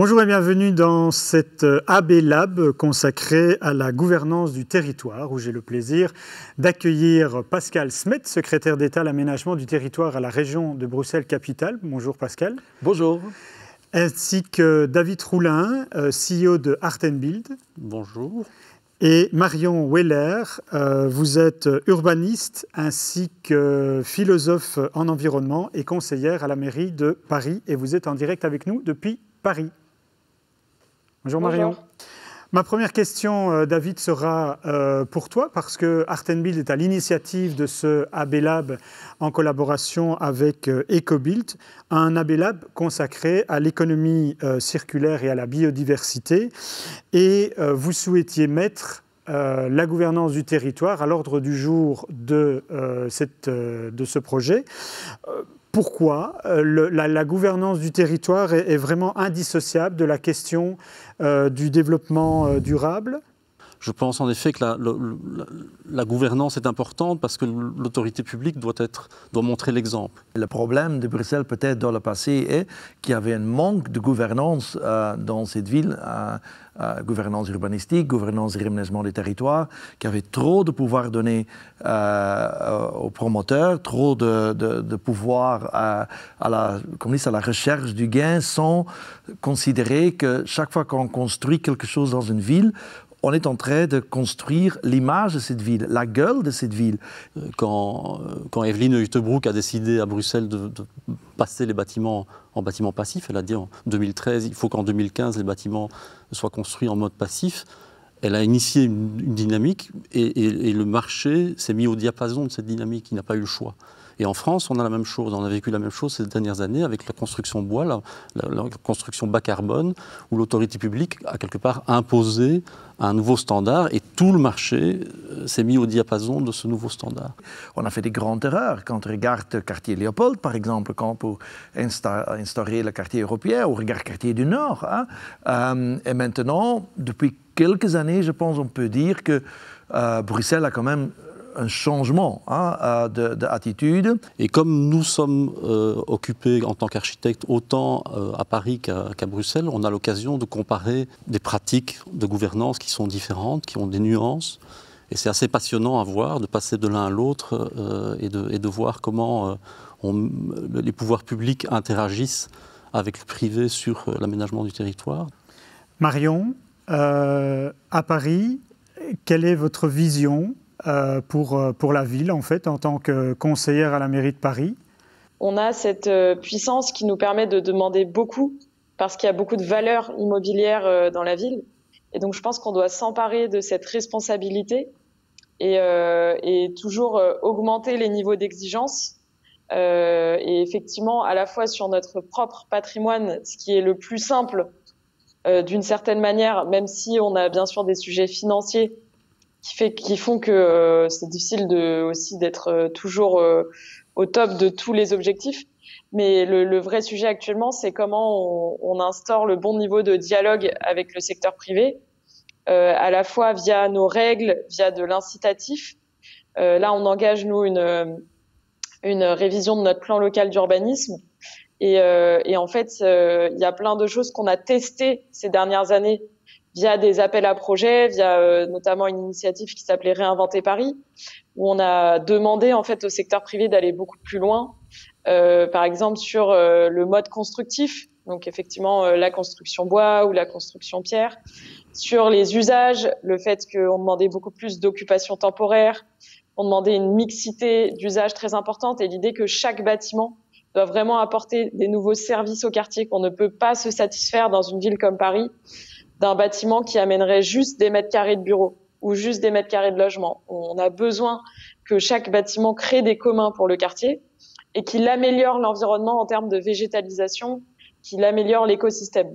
Bonjour et bienvenue dans cet AB Lab consacré à la gouvernance du territoire, où j'ai le plaisir d'accueillir Pascal Smet, secrétaire d'État à l'aménagement du territoire à la région de Bruxelles-Capitale. Bonjour Pascal. Bonjour. Ainsi que David Roulin, CEO de Art & Build. Bonjour. Et Marion Weller, vous êtes urbaniste ainsi que philosophe en environnement et conseillère à la mairie de Paris. Et vous êtes en direct avec nous depuis Paris. Bonjour Marion. Bonjour. Ma première question, David, sera pour toi, parce que Art & Build est à l'initiative de ce AB Lab en collaboration avec EcoBuild, un AB Lab consacré à l'économie circulaire et à la biodiversité. Et vous souhaitiez mettre la gouvernance du territoire à l'ordre du jour de ce projet. Pourquoi la gouvernance du territoire est vraiment indissociable de la question du développement durable ? Je pense en effet que la gouvernance est importante parce que l'autorité publique doit montrer l'exemple. Le problème de Bruxelles peut-être dans le passé est qu'il y avait un manque de gouvernance dans cette ville, gouvernance urbanistique, gouvernance et aménagement des territoires, qui avait trop de pouvoir donné aux promoteurs, trop de pouvoir à la recherche du gain, sans considérer que chaque fois qu'on construit quelque chose dans une ville, on est en train de construire l'image de cette ville, la gueule de cette ville. Quand Evelyne Huttebroek a décidé à Bruxelles de passer les bâtiments en bâtiments passifs, elle a dit en 2013, il faut qu'en 2015 les bâtiments soient construits en mode passif. Elle a initié une dynamique et le marché s'est mis au diapason de cette dynamique, il n'a pas eu le choix. Et en France, on a la même chose, on a vécu la même chose ces dernières années avec la construction bois, la construction bas carbone, où l'autorité publique a quelque part imposé un nouveau standard et tout le marché s'est mis au diapason de ce nouveau standard. On a fait des grandes erreurs quand on regarde le quartier Léopold, par exemple, quand pour instaurer le quartier européen, ou regarde le quartier du Nord. Et maintenant, depuis quelques années, je pense on peut dire que Bruxelles a quand même un changement d'attitude. Et comme nous sommes occupés en tant qu'architectes autant à Paris qu'à Bruxelles, on a l'occasion de comparer des pratiques de gouvernance qui sont différentes, qui ont des nuances. Et c'est assez passionnant à voir, de passer de l'un à l'autre et de voir comment les pouvoirs publics interagissent avec le privé sur l'aménagement du territoire. Marion, à Paris, quelle est votre vision pour la ville, en fait, en tant que conseillère à la mairie de Paris? On a cette puissance qui nous permet de demander beaucoup, parce qu'il y a beaucoup de valeurs immobilières dans la ville. Et donc, je pense qu'on doit s'emparer de cette responsabilité et toujours augmenter les niveaux d'exigence. Et effectivement, à la fois sur notre propre patrimoine, ce qui est le plus simple d'une certaine manière, même si on a bien sûr des sujets financiers qui font que c'est difficile aussi d'être toujours au top de tous les objectifs. Mais le vrai sujet actuellement, c'est comment on instaure le bon niveau de dialogue avec le secteur privé, à la fois via nos règles, via de l'incitatif. Là, on engage, nous, une révision de notre plan local d'urbanisme. Et en fait, il y a plein de choses qu'on a testées ces dernières années via des appels à projets, via notamment une initiative qui s'appelait Réinventer Paris, où on a demandé en fait au secteur privé d'aller beaucoup plus loin, par exemple sur le mode constructif, donc effectivement la construction bois ou la construction pierre, sur les usages, le fait qu'on demandait beaucoup plus d'occupation temporaire, on demandait une mixité d'usages très importante et l'idée que chaque bâtiment doit vraiment apporter des nouveaux services au quartier, qu'on ne peut pas se satisfaire dans une ville comme Paris d'un bâtiment qui amènerait juste des mètres carrés de bureaux ou juste des mètres carrés de logement. On a besoin que chaque bâtiment crée des communs pour le quartier et qu'il améliore l'environnement en termes de végétalisation, qu'il améliore l'écosystème.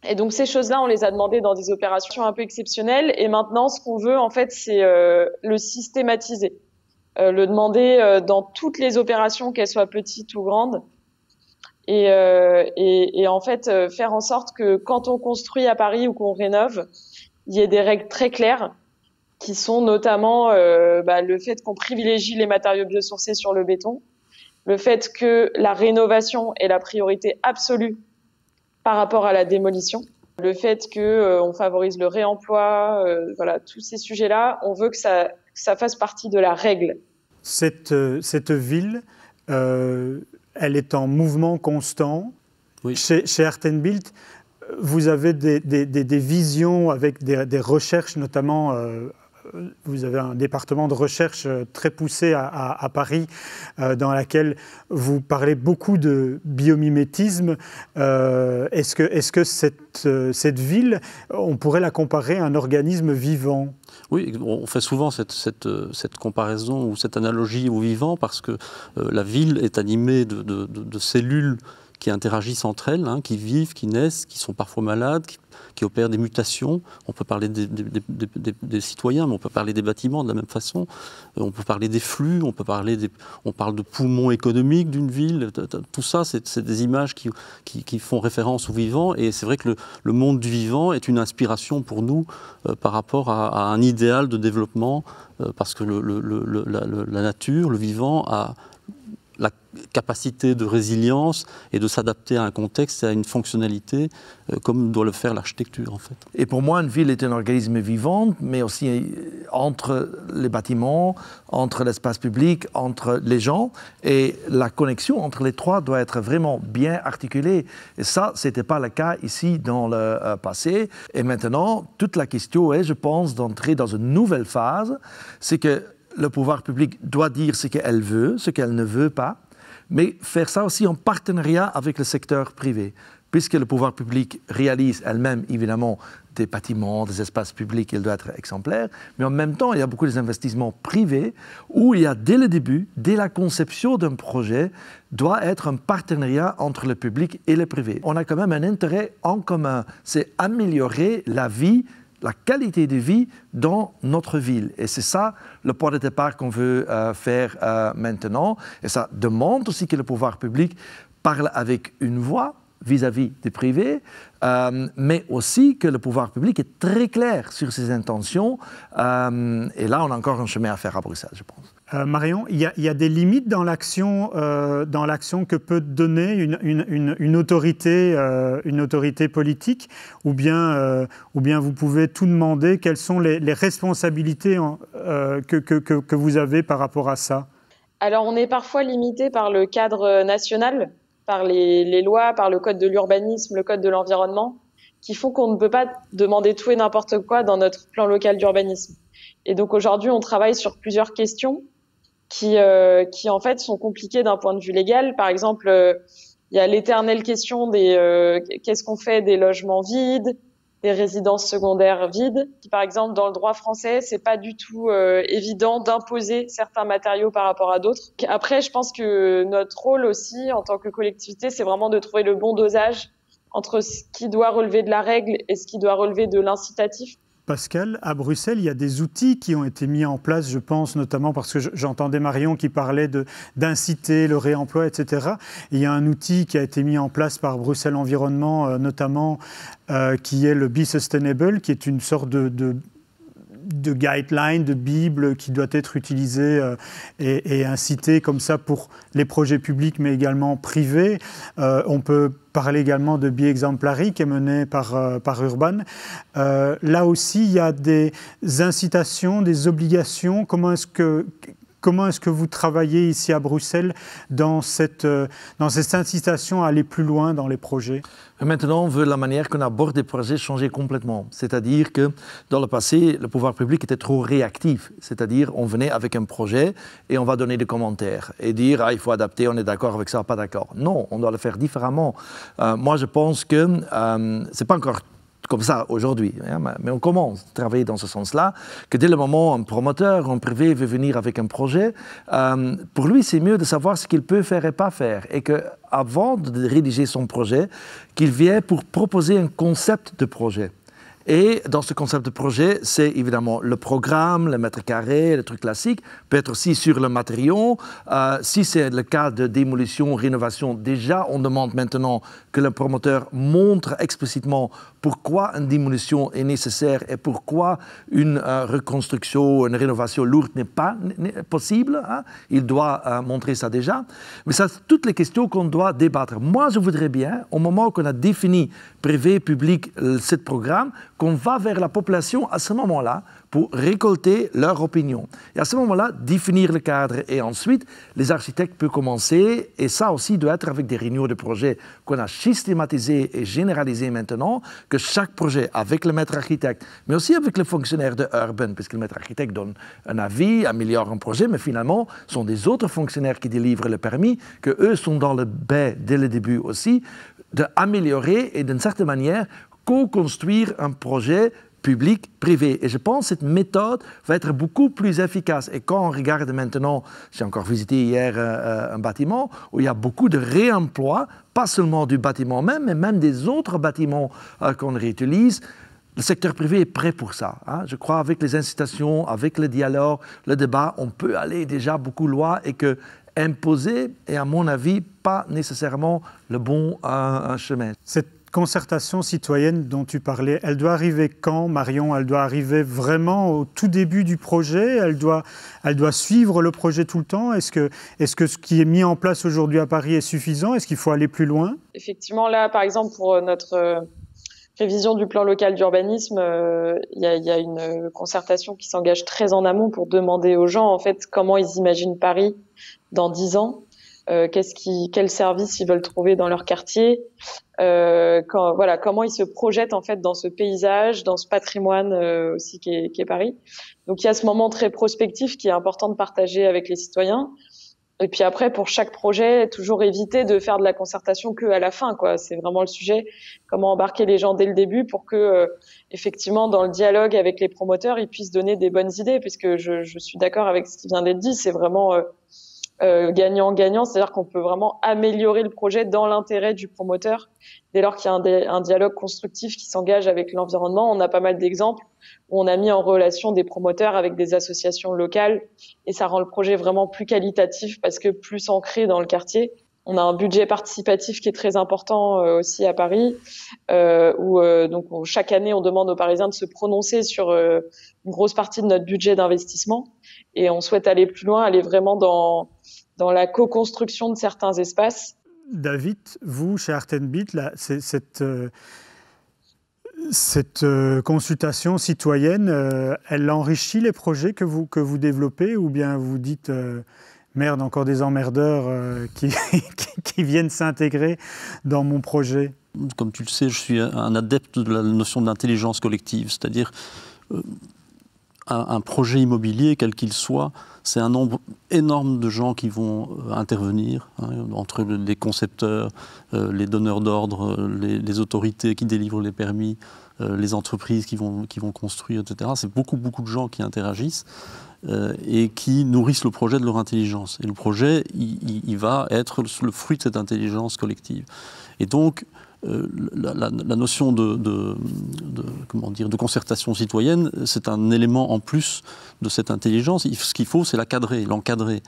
Et donc ces choses-là, on les a demandées dans des opérations un peu exceptionnelles. Et maintenant, ce qu'on veut, en fait, c'est le systématiser, le demander dans toutes les opérations, qu'elles soient petites ou grandes. Et en fait, faire en sorte que quand on construit à Paris ou qu'on rénove, il y ait des règles très claires qui sont notamment le fait qu'on privilégie les matériaux biosourcés sur le béton, le fait que la rénovation est la priorité absolue par rapport à la démolition. Le fait qu'on favorise le réemploi, voilà, tous ces sujets-là, on veut que ça fasse partie de la règle. Cette ville, elle est en mouvement constant. Oui. Chez Art & Build, vous avez des visions avec des recherches, notamment, vous avez un département de recherche très poussé à Paris, dans laquelle vous parlez beaucoup de biomimétisme. Est-ce que cette ville, on pourrait la comparer à un organisme vivant ? Oui, on fait souvent cette comparaison ou cette analogie au vivant parce que la ville est animée de cellules qui interagissent entre elles, hein, qui vivent, qui naissent, qui sont parfois malades, qui opèrent des mutations. On peut parler des citoyens, mais on peut parler des bâtiments de la même façon. On peut parler des flux, on parle de poumons économiques d'une ville. Tout ça, c'est des images qui font référence au vivant. Et c'est vrai que le monde du vivant est une inspiration pour nous par rapport à un idéal de développement, parce que la nature, le vivant, a la capacité de résilience et de s'adapter à un contexte et à une fonctionnalité comme doit le faire l'architecture en fait. Et pour moi, une ville est un organisme vivant, mais aussi entre les bâtiments, entre l'espace public, entre les gens. Et la connexion entre les trois doit être vraiment bien articulée. Et ça, ce n'était pas le cas ici dans le passé. Et maintenant, toute la question est, je pense, d'entrer dans une nouvelle phase. C'est que le pouvoir public doit dire ce qu'elle veut, ce qu'elle ne veut pas, mais faire ça aussi en partenariat avec le secteur privé. Puisque le pouvoir public réalise elle-même, évidemment, des bâtiments, des espaces publics, il doit être exemplaire, mais en même temps, il y a beaucoup d'investissements privés où il y a, dès le début, dès la conception d'un projet, doit être un partenariat entre le public et le privé. On a quand même un intérêt en commun, c'est améliorer la vie, la qualité de vie dans notre ville. Et c'est ça le point de départ qu'on veut faire maintenant. Et ça demande aussi que le pouvoir public parle avec une voix vis-à-vis du privé, mais aussi que le pouvoir public est très clair sur ses intentions. Et là, on a encore un chemin à faire à Bruxelles, je pense. Marion, il y a des limites dans l'action que peut donner une autorité politique, ou bien vous pouvez tout demander. Quelles sont les responsabilités que vous avez par rapport à ça? Alors, on est parfois limité par le cadre national, par les lois, par le code de l'urbanisme, le code de l'environnement, qui font qu'on ne peut pas demander tout et n'importe quoi dans notre plan local d'urbanisme. Et donc aujourd'hui, on travaille sur plusieurs questions qui en fait sont compliquées d'un point de vue légal. Par exemple, il y a l'éternelle question qu'est-ce qu'on fait des logements vides, des résidences secondaires vides, qui par exemple dans le droit français, c'est pas du tout évident d'imposer certains matériaux par rapport à d'autres. Après, je pense que notre rôle aussi en tant que collectivité, c'est vraiment de trouver le bon dosage entre ce qui doit relever de la règle et ce qui doit relever de l'incitatif. Pascal, à Bruxelles, il y a des outils qui ont été mis en place, je pense, notamment parce que j'entendais Marion qui parlait d'inciter le réemploi, etc. Et il y a un outil qui a été mis en place par Bruxelles Environnement, notamment, qui est le Be Sustainable, qui est une sorte de guideline, de bible qui doit être utilisée et incitée comme ça pour les projets publics, mais également privés. On peut parler également de Be Exemplary qui est mené par Urban. Là aussi, il y a des incitations, des obligations. Comment est-ce que vous travaillez ici à Bruxelles dans cette incitation à aller plus loin dans les projets? Maintenant, on veut la manière qu'on aborde des projets changer complètement. C'est-à-dire que dans le passé, le pouvoir public était trop réactif. C'est-à-dire on venait avec un projet et on va donner des commentaires et dire il faut adapter, on est d'accord avec ça, pas d'accord. Non, on doit le faire différemment. Moi, je pense que c'est pas encore comme ça aujourd'hui, hein, mais on commence à travailler dans ce sens-là, que dès le moment un promoteur, un privé veut venir avec un projet, pour lui c'est mieux de savoir ce qu'il peut faire et pas faire, et qu'avant de rédiger son projet, qu'il vienne pour proposer un concept de projet. Et dans ce concept de projet, c'est évidemment le programme, le mètre carré, le truc classique, peut-être aussi sur le matériau. Si c'est le cas de démolition, rénovation, déjà on demande maintenant que le promoteur montre explicitement pourquoi une démolition est nécessaire et pourquoi une reconstruction, une rénovation lourde n'est pas possible. Hein. Il doit montrer ça déjà. Mais ça, c'est toutes les questions qu'on doit débattre. Moi, je voudrais bien, au moment qu'on a défini privé, public, ce programme, qu'on va vers la population à ce moment-là pour récolter leur opinion. Et à ce moment-là, définir le cadre. Et ensuite, les architectes peuvent commencer, et ça aussi doit être avec des réunions de projets qu'on a systématisées et généralisées maintenant, que chaque projet, avec le maître architecte, mais aussi avec le fonctionnaire de Urban, puisque le maître architecte donne un avis, améliore un projet, mais finalement, ce sont des autres fonctionnaires qui délivrent le permis, que eux sont dans le bain dès le début aussi, d'améliorer et d'une certaine manière co-construire un projet public-privé. Et je pense que cette méthode va être beaucoup plus efficace. Et quand on regarde maintenant, j'ai encore visité hier un bâtiment où il y a beaucoup de réemploi, pas seulement du bâtiment même, mais même des autres bâtiments qu'on réutilise. Le secteur privé est prêt pour ça. Hein. Je crois avec les incitations, avec le dialogue, le débat, on peut aller déjà beaucoup loin et que imposer est, à mon avis, pas nécessairement le bon chemin. Cette concertation citoyenne dont tu parlais, elle doit arriver quand, Marion? Elle doit arriver vraiment au tout début du projet? Elle doit suivre le projet tout le temps? Est-ce que ce qui est mis en place aujourd'hui à Paris est suffisant? Est-ce qu'il faut aller plus loin? Effectivement, là, par exemple, pour notre révision du plan local d'urbanisme, il y a une concertation qui s'engage très en amont pour demander aux gens, en fait, comment ils imaginent Paris dans 10 ans. Quels services ils veulent trouver dans leur quartier, comment ils se projettent en fait dans ce paysage, dans ce patrimoine aussi qui est Paris. Donc il y a ce moment très prospectif qui est important de partager avec les citoyens. Et puis après, pour chaque projet, toujours éviter de faire de la concertation que à la fin, quoi. C'est vraiment le sujet. Comment embarquer les gens dès le début pour que, effectivement, dans le dialogue avec les promoteurs, ils puissent donner des bonnes idées, puisque je suis d'accord avec ce qui vient d'être dit. C'est vraiment gagnant-gagnant, c'est-à-dire qu'on peut vraiment améliorer le projet dans l'intérêt du promoteur. Dès lors qu'il y a un dialogue constructif qui s'engage avec l'environnement, on a pas mal d'exemples où on a mis en relation des promoteurs avec des associations locales et ça rend le projet vraiment plus qualitatif parce que plus ancré dans le quartier. On a un budget participatif qui est très important aussi à Paris, où chaque année on demande aux Parisiens de se prononcer sur une grosse partie de notre budget d'investissement et on souhaite aller plus loin, aller vraiment dans la co-construction de certains espaces. David, vous, chez Art & Build, cette consultation citoyenne, elle enrichit les projets que vous développez ou bien vous dites merde, encore des emmerdeurs qui viennent s'intégrer dans mon projet? Comme tu le sais, je suis un adepte de la notion d'intelligence collective, c'est-à-dire un projet immobilier, quel qu'il soit, c'est un nombre énorme de gens qui vont intervenir, entre les concepteurs, les donneurs d'ordre, les autorités qui délivrent les permis, les entreprises qui vont construire, etc. C'est beaucoup de gens qui interagissent et qui nourrissent le projet de leur intelligence. Et le projet, il va être le fruit de cette intelligence collective. Et donc, la notion de concertation citoyenne, c'est un élément en plus de cette intelligence. Ce qu'il faut, c'est l'encadrer.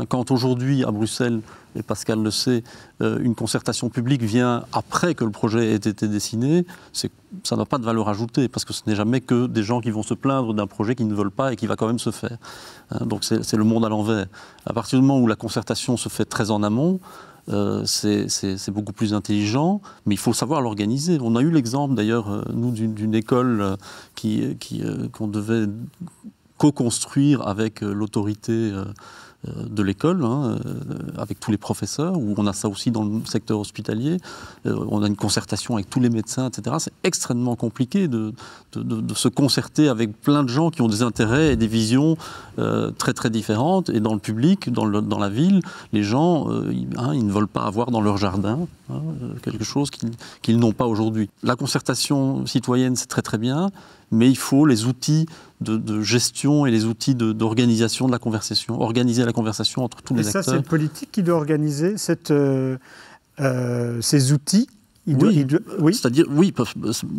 Quand aujourd'hui, à Bruxelles, et Pascal le sait, une concertation publique vient après que le projet ait été dessiné, ça n'a pas de valeur ajoutée, parce que ce n'est jamais que des gens qui vont se plaindre d'un projet qu'ils ne veulent pas et qui va quand même se faire. Donc c'est le monde à l'envers. À partir du moment où la concertation se fait très en amont, c'est beaucoup plus intelligent, mais il faut savoir l'organiser. On a eu l'exemple d'ailleurs, nous, d'une école qu'on devait co-construire avec l'autorité de l'école, avec tous les professeurs, où on a ça aussi dans le secteur hospitalier, on a une concertation avec tous les médecins, etc. C'est extrêmement compliqué de se concerter avec plein de gens qui ont des intérêts et des visions très très différentes, et dans le public, dans la ville, les gens, ils ne veulent pas avoir dans leur jardin quelque chose qu'ils n'ont pas aujourd'hui. La concertation citoyenne, c'est très très bien, mais il faut les outils de gestion et les outils d'organisation de la conversation, organiser la conversation entre tous les acteurs. Et ça, c'est le politique qui doit organiser ces outils. Oui. C'est-à-dire, oui,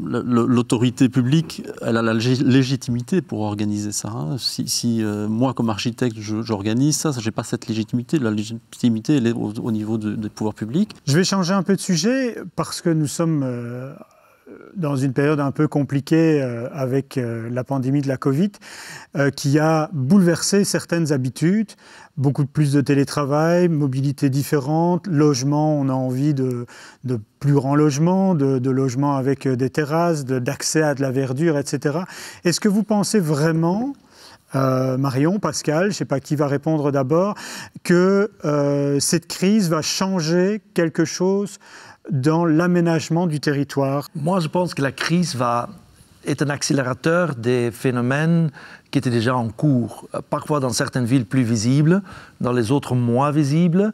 l'autorité publique, elle a la légitimité pour organiser ça. Hein. Si moi, comme architecte, j'organise ça, je n'ai pas cette légitimité. La légitimité, elle est au niveau des pouvoirs publics. Je vais changer un peu de sujet parce que nous sommes dans une période un peu compliquée avec la pandémie de la Covid qui a bouleversé certaines habitudes. Beaucoup plus de télétravail, mobilité différente, logement, on a envie de plus grands logements, de logements avec des terrasses, d'accès à de la verdure, etc. Est-ce que vous pensez vraiment, Marion, Pascal, je ne sais pas qui va répondre d'abord, que cette crise va changer quelque chose dans l'aménagement du territoire? Moi, je pense que la crise est un accélérateur des phénomènes qui étaient déjà en cours, parfois dans certaines villes plus visibles, dans les autres moins visibles,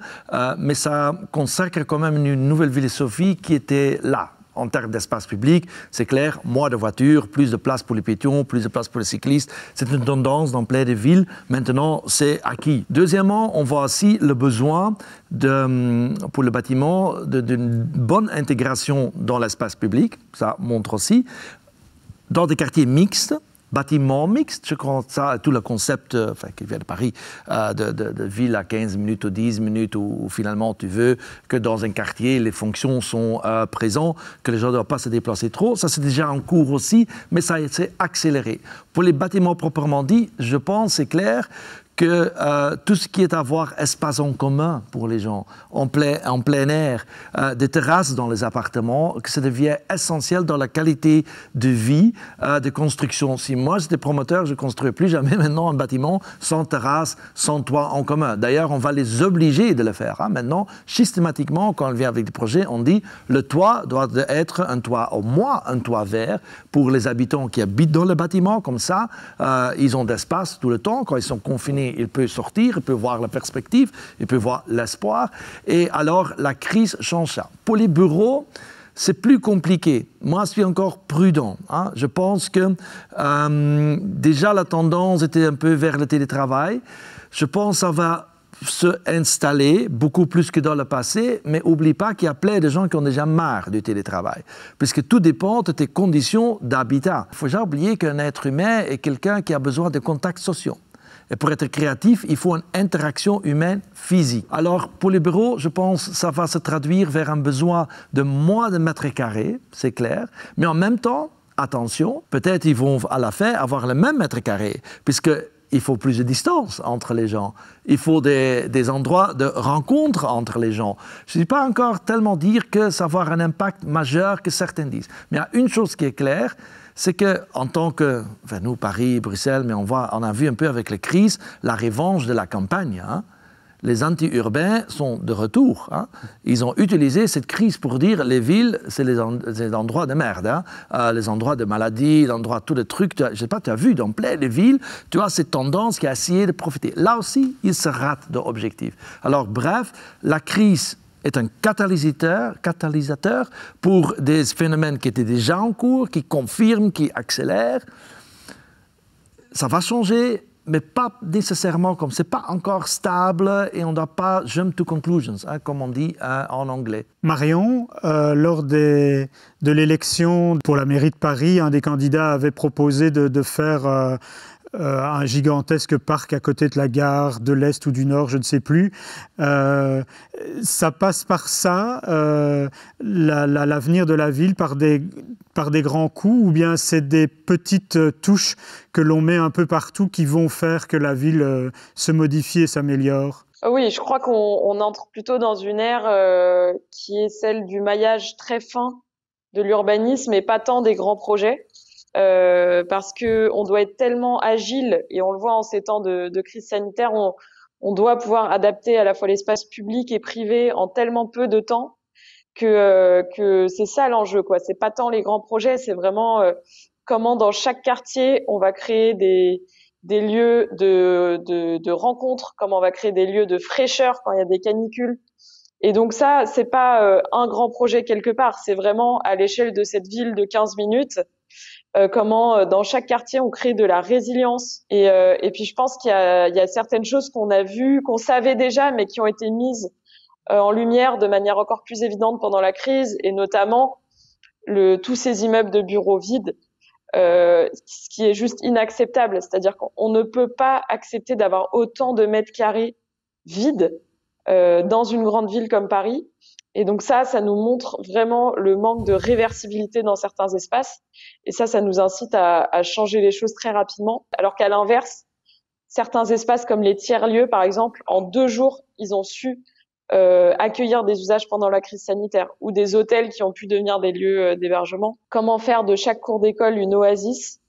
mais ça consacre quand même une nouvelle philosophie qui était là. En termes d'espace public, c'est clair, moins de voitures, plus de place pour les piétons, plus de place pour les cyclistes. C'est une tendance dans plein de villes. Maintenant, c'est acquis. Deuxièmement, on voit aussi le besoin pour le bâtiment d'une bonne intégration dans l'espace public. Ça montre aussi. Dans des quartiers mixtes, bâtiments mixtes, je crois que ça, tout le concept qui vient de Paris, de ville à 15 minutes ou 10 minutes, où finalement tu veux que dans un quartier, les fonctions sont présentes, que les gens ne doivent pas se déplacer trop. Ça, c'est déjà en cours aussi, mais ça s'est accéléré. Pour les bâtiments proprement dit, je pense, c'est clair, que tout ce qui est à voir espace en commun pour les gens, en plein air, des terrasses dans les appartements, que ça devient essentiel dans la qualité de vie de construction. Si moi j'étais promoteur, je ne construirais plus jamais maintenant un bâtiment sans terrasse, sans toit en commun. D'ailleurs, on va les obliger de le faire. Hein. Maintenant, systématiquement, quand on vient avec des projets, on dit le toit doit être un toit, au moins un toit vert, pour les habitants qui habitent dans le bâtiment. Comme ça, ils ont d'espace tout le temps. Quand ils sont confinés, il peut sortir, il peut voir la perspective, il peut voir l'espoir. Et alors, la crise change ça. Pour les bureaux, c'est plus compliqué. Moi, je suis encore prudent. Hein. Je pense que déjà, la tendance était un peu vers le télétravail. Je pense que ça va se installer beaucoup plus que dans le passé, mais n'oublie pas qu'il y a plein de gens qui ont déjà marre du télétravail, puisque tout dépend de tes conditions d'habitat. Il ne faut jamais oublier qu'un être humain est quelqu'un qui a besoin de contacts sociaux. Et pour être créatif, il faut une interaction humaine physique. Alors, pour les bureaux, je pense que ça va se traduire vers un besoin de moins de mètres carrés, c'est clair. Mais en même temps, attention, peut-être ils vont à la fin avoir le même mètre carré, puisqu'il faut plus de distance entre les gens. Il faut des endroits de rencontre entre les gens. Je ne suis pas encore tellement dire que ça va avoir un impact majeur que certains disent. Mais il y a une chose qui est claire, c'est qu'en tant que, nous, Paris, Bruxelles, mais on a vu un peu avec la crise, la revanche de la campagne. Hein. Les anti-urbains sont de retour. Hein. Ils ont utilisé cette crise pour dire les villes, c'est les endroits de merde, hein. Les endroits de maladie, l'endroit, tous les trucs. Je ne sais pas, tu as vu dans plein de villes, tu as cette tendance qui a essayé de profiter. Là aussi, ils se ratent de l'objectif. Alors bref, la crise est un catalyseur pour des phénomènes qui étaient déjà en cours, qui confirment, qui accélèrent. Ça va changer, mais pas nécessairement comme c'est pas encore stable et on ne doit pas jump to conclusions, hein, comme on dit en anglais. Marion, lors de l'élection pour la mairie de Paris, un des candidats avait proposé de faire un gigantesque parc à côté de la gare de l'Est ou du Nord, je ne sais plus. Ça passe par ça, l'avenir de la ville, par des grands coups, ou bien c'est des petites touches que l'on met un peu partout qui vont faire que la ville se modifie et s'améliore? Oui, je crois qu'on entre plutôt dans une ère qui est celle du maillage très fin de l'urbanisme et pas tant des grands projets. Parce que on doit être tellement agile, et on le voit en ces temps de crise sanitaire, on doit pouvoir adapter à la fois l'espace public et privé en tellement peu de temps que c'est ça l'enjeu, quoi. C'est pas tant les grands projets, c'est vraiment comment dans chaque quartier on va créer des lieux de rencontre, comment on va créer des lieux de fraîcheur quand il y a des canicules. Et donc ça, c'est pas un grand projet quelque part, c'est vraiment à l'échelle de cette ville de 15 minutes. Comment dans chaque quartier on crée de la résilience et puis je pense qu'il y a certaines choses qu'on a vues, qu'on savait déjà mais qui ont été mises en lumière de manière encore plus évidente pendant la crise, et notamment tous ces immeubles de bureaux vides, ce qui est juste inacceptable. C'est-à-dire qu'on ne peut pas accepter d'avoir autant de mètres carrés vides dans une grande ville comme Paris. Et donc ça nous montre vraiment le manque de réversibilité dans certains espaces. Et ça nous incite à changer les choses très rapidement. Alors qu'à l'inverse, certains espaces comme les tiers-lieux, par exemple, en 2 jours, ils ont su accueillir des usages pendant la crise sanitaire, ou des hôtels qui ont pu devenir des lieux d'hébergement. Comment faire de chaque cour d'école une oasis,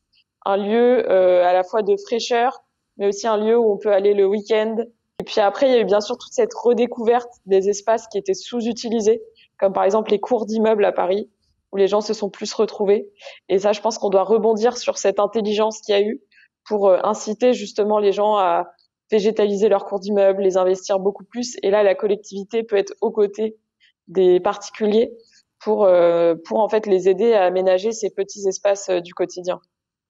un lieu à la fois de fraîcheur, mais aussi un lieu où on peut aller le week-end. Et puis après, il y a eu bien sûr toute cette redécouverte des espaces qui étaient sous-utilisés, comme par exemple les cours d'immeubles à Paris, où les gens se sont plus retrouvés. Et ça, je pense qu'on doit rebondir sur cette intelligence qu'il y a eu pour inciter justement les gens à végétaliser leurs cours d'immeubles, les investir beaucoup plus. Et là, la collectivité peut être aux côtés des particuliers pour en fait les aider à aménager ces petits espaces du quotidien.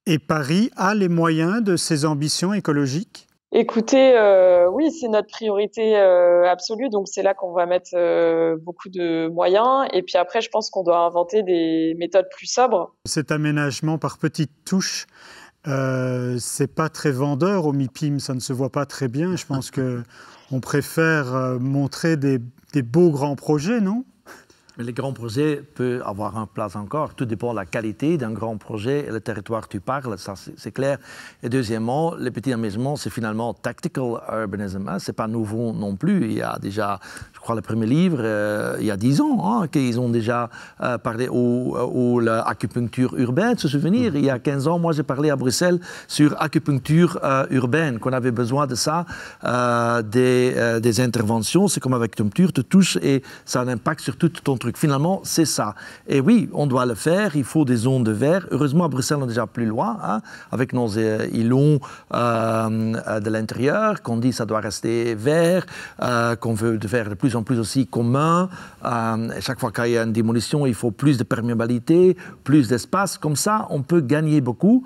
Et Paris a les moyens de ses ambitions écologiques ? Écoutez, oui, c'est notre priorité absolue, donc c'est là qu'on va mettre beaucoup de moyens. Et puis après, je pense qu'on doit inventer des méthodes plus sobres. Cet aménagement par petites touches, c'est pas très vendeur au MIPIM, ça ne se voit pas très bien. Je pense qu'on préfère montrer des beaux grands projets, non ? Mais les grands projets peuvent avoir une place encore. Tout dépend de la qualité d'un grand projet et le territoire que tu parles, ça c'est clair. Et deuxièmement, les petits aménagements, c'est finalement tactical urbanism. Hein? Ce n'est pas nouveau non plus. Il y a déjà, je crois, le premier livre, il y a 10 ans, qu'ils ont déjà parlé de l'acupuncture urbaine, se souvenir. Il y a 15 ans, moi j'ai parlé à Bruxelles sur acupuncture urbaine, qu'on avait besoin de ça, des interventions. C'est comme avec l'acupuncture, tu touches et ça a un impact sur tout ton truc. Finalement, c'est ça. Et oui, on doit le faire, il faut des zones de verre. Heureusement, à Bruxelles, on est déjà plus loin, avec nos îlots de l'intérieur, qu'on dit que ça doit rester vert, qu'on veut faire de plus en plus aussi commun. Chaque fois qu'il y a une démolition, il faut plus de perméabilité, plus d'espace. Comme ça, on peut gagner beaucoup.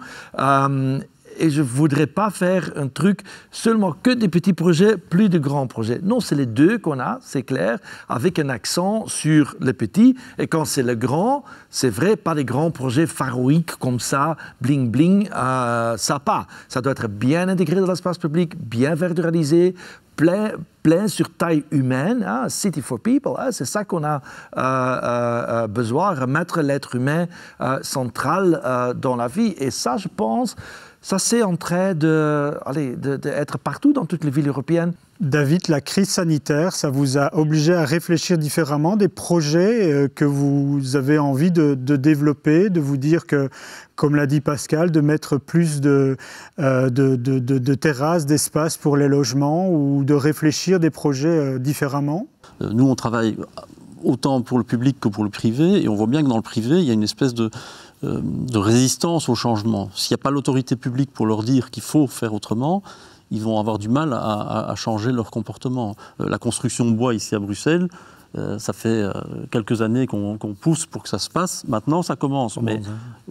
Et je ne voudrais pas faire un truc seulement que des petits projets, plus de grands projets. Non, c'est les deux qu'on a, c'est clair, avec un accent sur les petits. Et quand c'est le grand, c'est vrai, pas des grands projets pharaoniques comme ça, bling bling, ça pas. Ça doit être bien intégré dans l'espace public, bien verduralisé, plein sur taille humaine, City for People, c'est ça qu'on a besoin, remettre l'être humain central dans la vie. Et ça, je pense, ça c'est en train d'être partout dans toutes les villes européennes. David, la crise sanitaire, ça vous a obligé à réfléchir différemment, des projets que vous avez envie de développer, de vous dire que, comme l'a dit Pascal, de mettre plus de terrasses, d'espace pour les logements, ou de réfléchir des projets différemment ? Nous, on travaille autant pour le public que pour le privé, et on voit bien que dans le privé, il y a une espèce de résistance au changement. S'il n'y a pas l'autorité publique pour leur dire qu'il faut faire autrement, ils vont avoir du mal à changer leur comportement. La construction de bois ici à Bruxelles, ça fait quelques années qu'on pousse pour que ça se passe. Maintenant, ça commence. Mais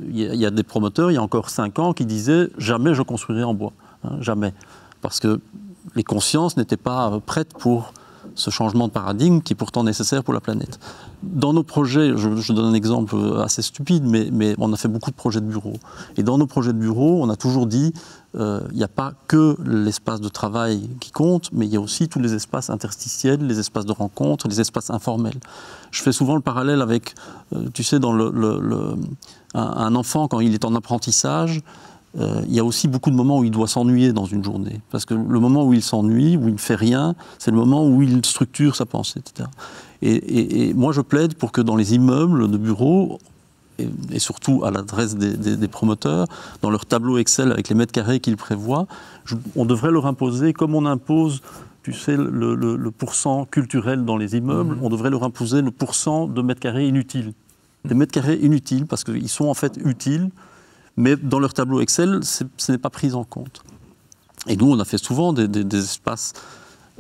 il y a des promoteurs, il y a encore 5 ans, qui disaient « jamais je construirai en bois ». Jamais. Parce que les consciences n'étaient pas prêtes pour ce changement de paradigme qui est pourtant nécessaire pour la planète. Dans nos projets, je donne un exemple assez stupide, mais on a fait beaucoup de projets de bureaux. Et dans nos projets de bureaux, on a toujours dit il n'y a pas que l'espace de travail qui compte, mais il y a aussi tous les espaces interstitiels, les espaces de rencontre, les espaces informels. Je fais souvent le parallèle avec, tu sais, dans un enfant, quand il est en apprentissage, il y a aussi beaucoup de moments où il doit s'ennuyer dans une journée. Parce que le moment où il s'ennuie, où il ne fait rien, c'est le moment où il structure sa pensée, etc. Et moi, je plaide pour que dans les immeubles de bureaux, et surtout à l'adresse des promoteurs, dans leur tableau Excel avec les mètres carrés qu'ils prévoient, on devrait leur imposer, comme on impose, tu sais, le pourcent culturel dans les immeubles, on devrait leur imposer le pourcent de mètres carrés inutiles. Des mètres carrés inutiles, parce qu'ils sont en fait utiles, mais dans leur tableau Excel, ce n'est pas pris en compte. Et nous, on a fait souvent des espaces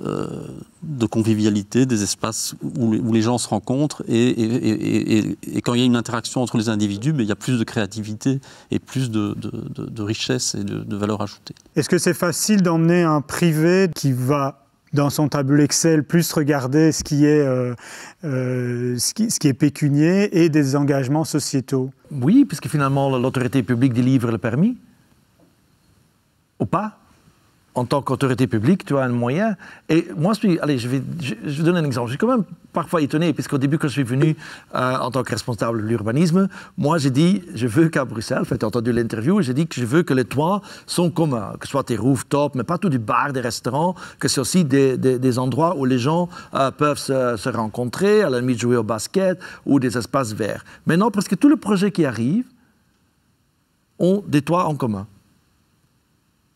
de convivialité, des espaces où les gens se rencontrent, et quand il y a une interaction entre les individus, mais il y a plus de créativité et plus de richesse et de valeur ajoutée. Est-ce que c'est facile d'emmener un privé qui va dans son tableau Excel, plus regarder ce qui est pécunier et des engagements sociétaux. Oui, puisque finalement l'autorité publique délivre le permis. Ou pas. En tant qu'autorité publique, tu as un moyen. Et moi, je vais donner un exemple. Je suis quand même parfois étonné, puisqu'au début, quand je suis venu en tant que responsable de l'urbanisme, moi, j'ai dit, je veux qu'à Bruxelles, tu as entendu l'interview, j'ai dit que je veux que les toits sont communs, que ce soit des rooftops, mais pas tout des bars, des restaurants, que c'est aussi des endroits où les gens peuvent se rencontrer, à la limite jouer au basket, ou des espaces verts. Maintenant, parce que tous les projets qui arrivent ont des toits en commun.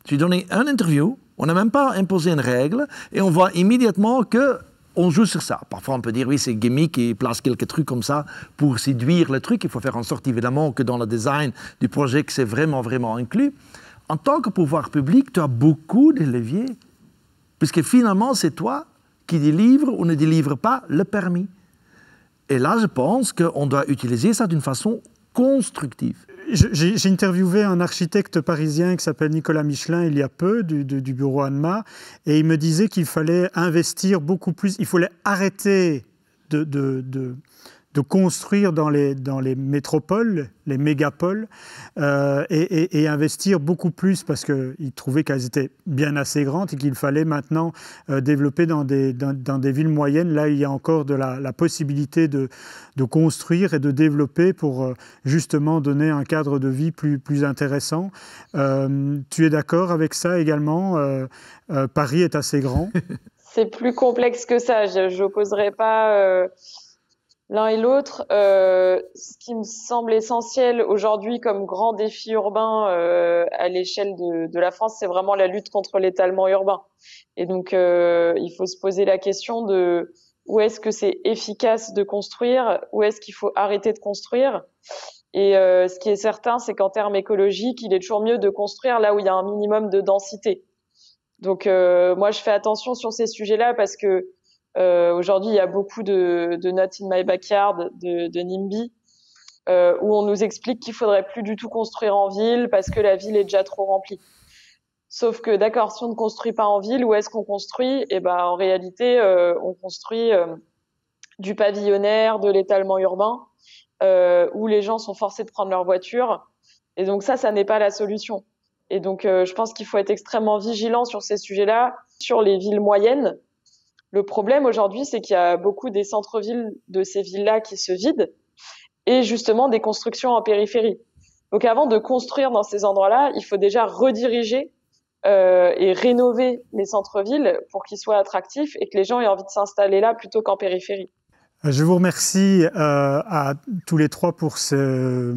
J'ai donné une interview, on n'a même pas imposé une règle, et on voit immédiatement qu'on joue sur ça. Parfois, on peut dire, oui, c'est gimmick, et place quelques trucs comme ça pour séduire le truc. Il faut faire en sorte, évidemment, que dans le design du projet, que c'est vraiment, vraiment inclus. En tant que pouvoir public, tu as beaucoup de leviers, puisque finalement, c'est toi qui délivre ou ne délivre pas le permis. Et là, je pense qu'on doit utiliser ça d'une façon constructive. J'ai interviewé un architecte parisien qui s'appelle Nicolas Michelin il y a peu, du bureau ANMA, et il me disait qu'il fallait investir beaucoup plus, il fallait arrêter de construire dans les métropoles, les mégapoles, et investir beaucoup plus parce qu'il trouvait qu'elles étaient bien assez grandes et qu'il fallait maintenant développer dans des villes moyennes. Là, il y a encore de la possibilité de construire et de développer pour justement donner un cadre de vie plus intéressant. Tu es d'accord avec ça également? Paris est assez grand. C'est plus complexe que ça. Je n'opposerai pas l'un et l'autre. Ce qui me semble essentiel aujourd'hui comme grand défi urbain à l'échelle de la France, c'est vraiment la lutte contre l'étalement urbain. Et donc, il faut se poser la question de où est-ce que c'est efficace de construire, où est-ce qu'il faut arrêter de construire. Et ce qui est certain, c'est qu'en termes écologiques, il est toujours mieux de construire là où il y a un minimum de densité. Donc, moi, je fais attention sur ces sujets-là parce que aujourd'hui, il y a beaucoup de Not in My Backyard de NIMBY où on nous explique qu'il faudrait plus du tout construire en ville parce que la ville est déjà trop remplie. Sauf que, d'accord, si on ne construit pas en ville, où est-ce qu'on construit? Eh ben, en réalité, on construit du pavillonnaire, de l'étalement urbain, où les gens sont forcés de prendre leur voiture. Et donc ça n'est pas la solution. Et donc, je pense qu'il faut être extrêmement vigilant sur ces sujets-là, sur les villes moyennes. Le problème aujourd'hui, c'est qu'il y a beaucoup des centres-villes de ces villes-là qui se vident et justement des constructions en périphérie. Donc avant de construire dans ces endroits-là, il faut déjà rediriger et rénover les centres-villes pour qu'ils soient attractifs et que les gens aient envie de s'installer là plutôt qu'en périphérie. Je vous remercie à tous les trois pour ces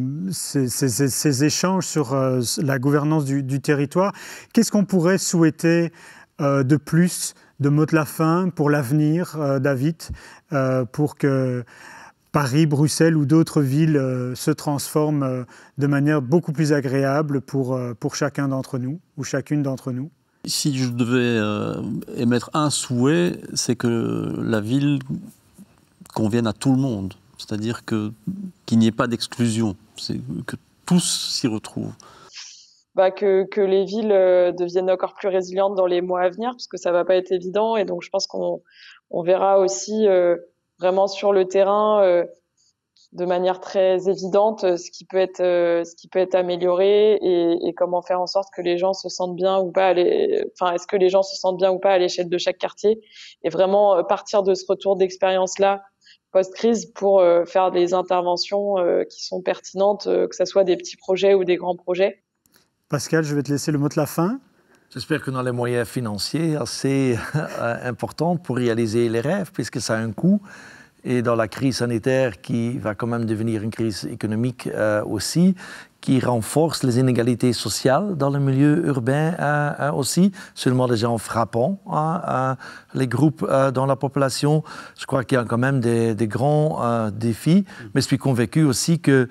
échanges sur la gouvernance du territoire. Qu'est-ce qu'on pourrait souhaiter de plus de mot de la fin pour l'avenir, David, pour que Paris, Bruxelles ou d'autres villes se transforment de manière beaucoup plus agréable pour chacun d'entre nous ou chacune d'entre nous? Si je devais émettre un souhait, c'est que la ville convienne à tout le monde, c'est-à-dire qu'il n'y ait pas d'exclusion, que tous s'y retrouvent. Que les villes deviennent encore plus résilientes dans les mois à venir, parce que ça va pas être évident. Et donc, je pense qu'on verra aussi vraiment sur le terrain, de manière très évidente, ce qui peut être amélioré et comment faire en sorte que les gens se sentent bien ou pas. Est-ce que les gens se sentent bien ou pas à l'échelle de chaque quartier, et vraiment partir de ce retour d'expérience-là post-crise pour faire des interventions qui sont pertinentes, que ce soit des petits projets ou des grands projets. Pascal, je vais te laisser le mot de la fin. J'espère qu'on a les moyens financiers assez importants pour réaliser les rêves, puisque ça a un coût. Et dans la crise sanitaire, qui va quand même devenir une crise économique aussi, qui renforce les inégalités sociales dans le milieu urbain aussi, seulement des gens frappants, les groupes dans la population. Je crois qu'il y a quand même des grands défis, mais je suis convaincu aussi que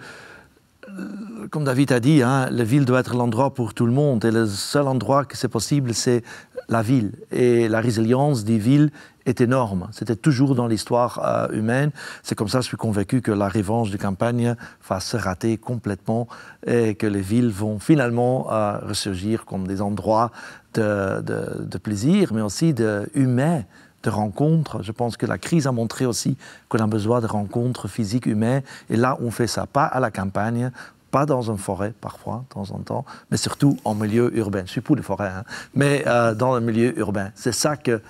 comme David a dit, hein, la ville doit être l'endroit pour tout le monde. Et le seul endroit que c'est possible, c'est la ville. Et la résilience des villes est énorme. C'était toujours dans l'histoire humaine. C'est comme ça que je suis convaincu que la revanche de campagne va se rater complètement et que les villes vont finalement ressurgir comme des endroits de plaisir, mais aussi humains, de rencontres. Je pense que la crise a montré aussi qu'on a besoin de rencontres physiques, humaines. Et là, on fait ça pas à la campagne, pas dans une forêt parfois, de temps en temps, mais surtout en milieu urbain. Je suis pour les forêts, hein, mais dans le milieu urbain. C'est ça que,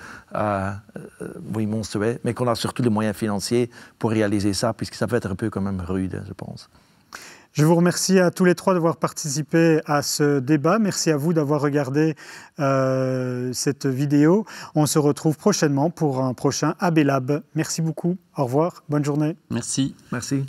oui, mon souhait, mais qu'on a surtout les moyens financiers pour réaliser ça, puisque ça peut être un peu quand même rude, je pense. Je vous remercie à tous les trois d'avoir participé à ce débat. Merci à vous d'avoir regardé cette vidéo. On se retrouve prochainement pour un prochain AB Lab. Merci beaucoup. Au revoir. Bonne journée. Merci. Merci.